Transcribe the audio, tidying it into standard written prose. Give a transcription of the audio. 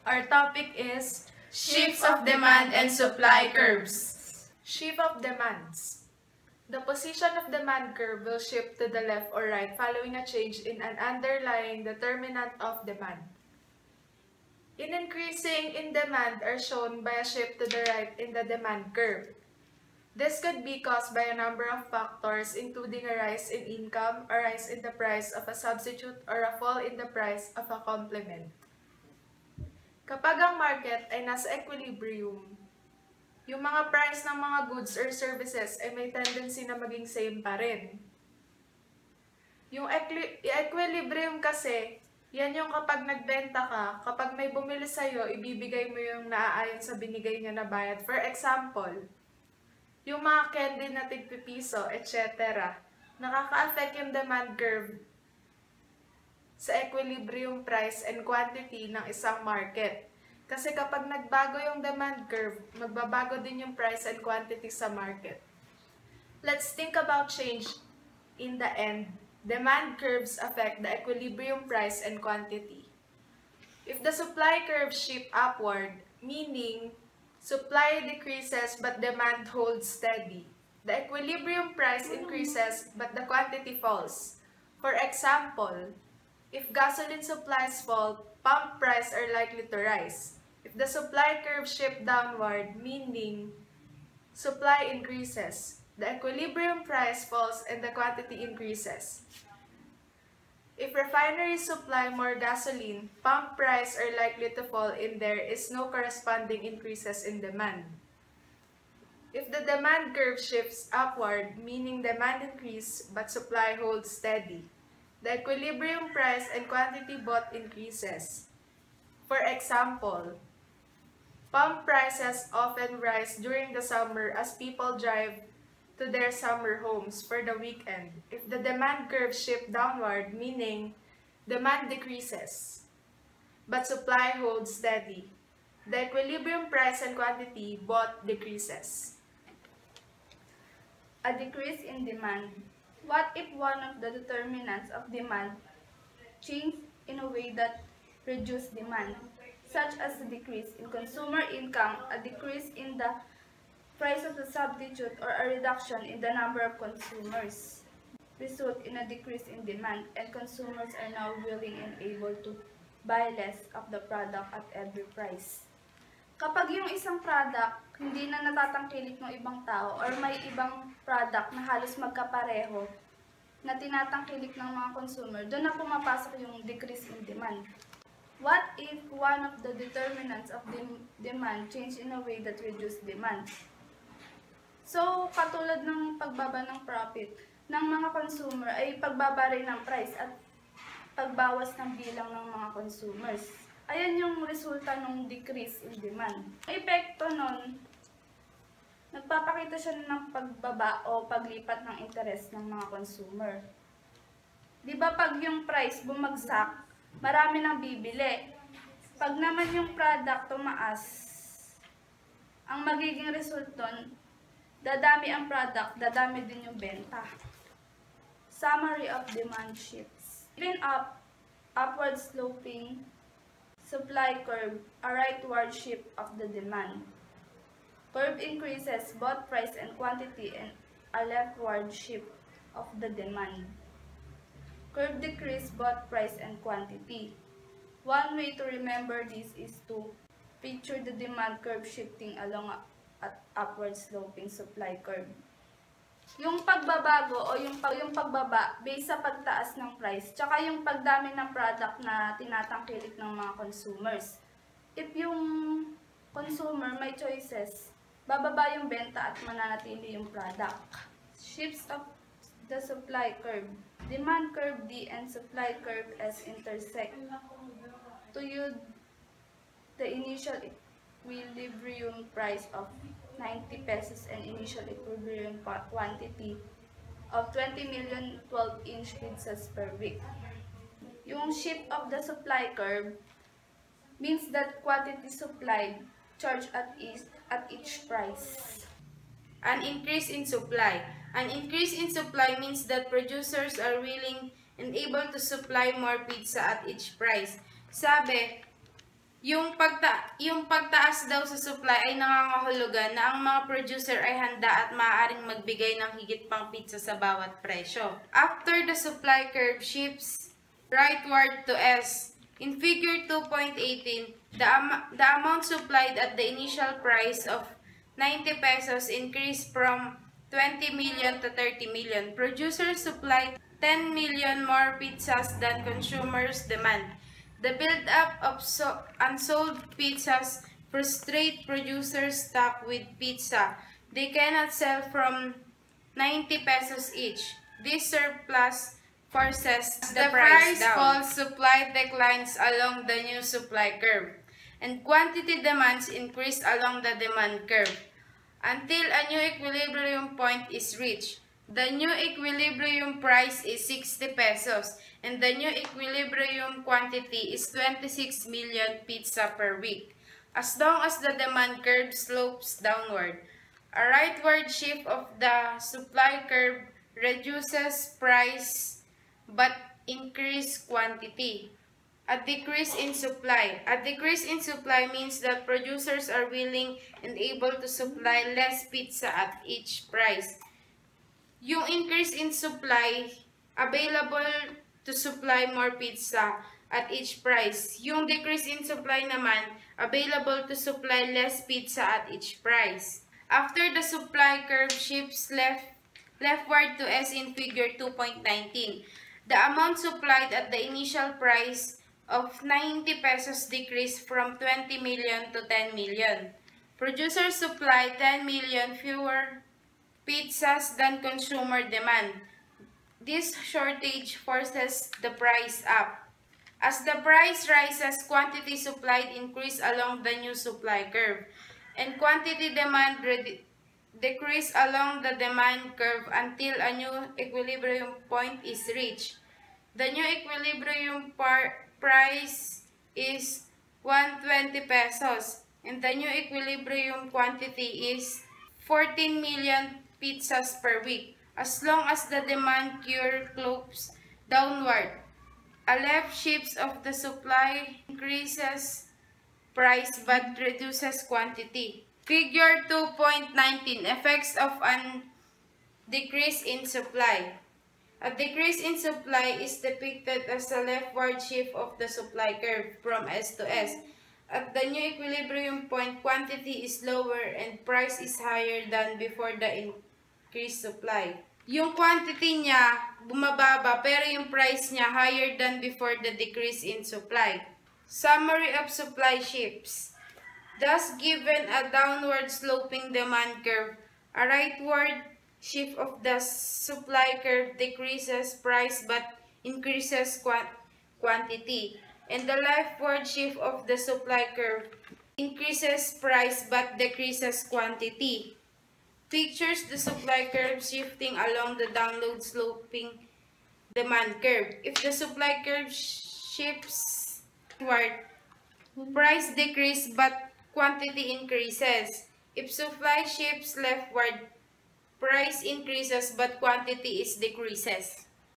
Our topic is shifts of demand and supply curves. Shift of demands. The position of demand curve will shift to the left or right following a change in an underlying determinant of demand. In increasing in demand are shown by a shift to the right in the demand curve. This could be caused by a number of factors including a rise in income, a rise in the price of a substitute, or a fall in the price of a complement. Kapag ang market ay nasa equilibrium, yung mga price ng mga goods or services ay may tendency na maging same pa rin. Yung equilibrium kasi, yan yung kapag nagbenta ka, kapag may bumili sa'yo, ibibigay mo yung naaayon sa binigay niya na bayad. For example, yung mga candy na tigpipiso, etc. Nakaka-affect yung demand curve sa equilibrium price and quantity ng isang market. Kasi kapag nagbago yung demand curve, magbabago din yung price and quantity sa market. Let's think about change in the end. Demand curves affect the equilibrium price and quantity. If the supply curve shift upward, meaning supply decreases but demand holds steady, the equilibrium price increases but the quantity falls. For example, if gasoline supplies fall, pump prices are likely to rise. If the supply curve shift downward, meaning supply increases, the equilibrium price falls and the quantity increases. If refineries supply more gasoline, pump prices are likely to fall and there is no corresponding increases in demand. If the demand curve shifts upward, meaning demand increases but supply holds steady, the equilibrium price and quantity both increases. For example, pump prices often rise during the summer as people drive to their summer homes for the weekend. If the demand curve shifts downward, meaning demand decreases, but supply holds steady, the equilibrium price and quantity both decreases. A decrease in demand. What if one of the determinants of demand changes in a way that reduces demand, such as a decrease in consumer income, a decrease in the price of the substitute, or a reduction in the number of consumers? Result in a decrease in demand, and consumers are now willing and able to buy less of the product at every price. Kapag yung isang product hindi na natatangkilik ng ibang tao or may ibang product na halos magkapareho na tinatangkilik ng mga consumer, doon na pumapasok yung decrease in demand. What if one of the determinants of demand change in a way that reduces demand? So, katulad ng pagbaba ng profit ng mga consumer ay pagbaba rin ng price at pagbawas ng bilang ng mga consumers. Ayan yung resulta ng decrease in demand. Ang epekto nun, nagpapakita siya ng pagbaba o paglipat ng interest ng mga consumer. Di ba pag yung price bumagsak, marami nang bibili. Pag naman yung product tumaas, ang magiging result nun, dadami ang product, dadami din yung benta. Summary of demand shifts. Even upward sloping supply curve, a rightward shift of the demand. Curve increases both price and quantity and a leftward shift of the demand. Curve decrease both price and quantity. One way to remember this is to picture the demand curve shifting along at upward sloping supply curve. Yung pagbabago o yung pagbaba based sa pagtaas ng price, tsaka yung pagdami ng product na tinatangkilik ng mga consumers. If yung consumer may choices, bababa yung benta at mananatili yung product. Shifts of the supply curve. Demand curve D and supply curve S intersect to yield the initial equilibrium price of 90 pesos and initial equilibrium quantity of 20 million 12-inch pizzas per week. Yung shift of the supply curve means that quantity supplied charged at each price. An increase in supply. An increase in supply means that producers are willing and able to supply more pizza at each price. Sabi, Yung pagtaas daw sa supply ay nangangahulugan na ang mga producer ay handa at maaaring magbigay ng higit pang pizza sa bawat presyo. After the supply curve shifts rightward to S, in figure 2.18, the amount supplied at the initial price of 90 pesos increased from 20 million to 30 million. Producers supplied 10 million more pizzas than consumers demand. The build-up of unsold pizzas frustrate producers stuck with pizza they cannot sell from 90 pesos each. This surplus forces the price down. Falls, supply declines along the new supply curve, and quantity demands increase along the demand curve until a new equilibrium point is reached. The new equilibrium price is 60 pesos, and the new equilibrium quantity is 26 million pizza per week. As long as the demand curve slopes downward, a rightward shift of the supply curve reduces price but increase quantity. A decrease in supply. A decrease in supply means that producers are willing and able to supply less pizza at each price. Yung increase in supply, available to supply more pizza at each price. Yung decrease in supply naman, available to supply less pizza at each price. After the supply curve shifts leftward to S in figure 2.19, the amount supplied at the initial price of 90 pesos decreased from 20 million to 10 million. Producers supply 10 million fewer pizzas than consumer demand. This shortage forces the price up. As the price rises, quantity supplied increase along the new supply curve, and quantity demand decrease along the demand curve until a new equilibrium point is reached. The new equilibrium price is 120 pesos, and the new equilibrium quantity is 14 million pizzas per week. As long as the demand curve slopes downward, a left shift of the supply increases price but reduces quantity. Figure 2.19, effects of a decrease in supply. A decrease in supply is depicted as a leftward shift of the supply curve from S to S. At the new equilibrium point, quantity is lower and price is higher than before the increased supply. Yung quantity niya bumababa pero yung price niya higher than before the decrease in supply. Summary of supply shifts. Thus, given a downward sloping demand curve, a rightward shift of the supply curve decreases price but increases quantity. And the leftward shift of the supply curve increases price but decreases quantity. Pictures the supply curve shifting along the downward sloping demand curve. If the supply curve shifts upward, price decreases but quantity increases. If supply shifts leftward, price increases but quantity is decreases.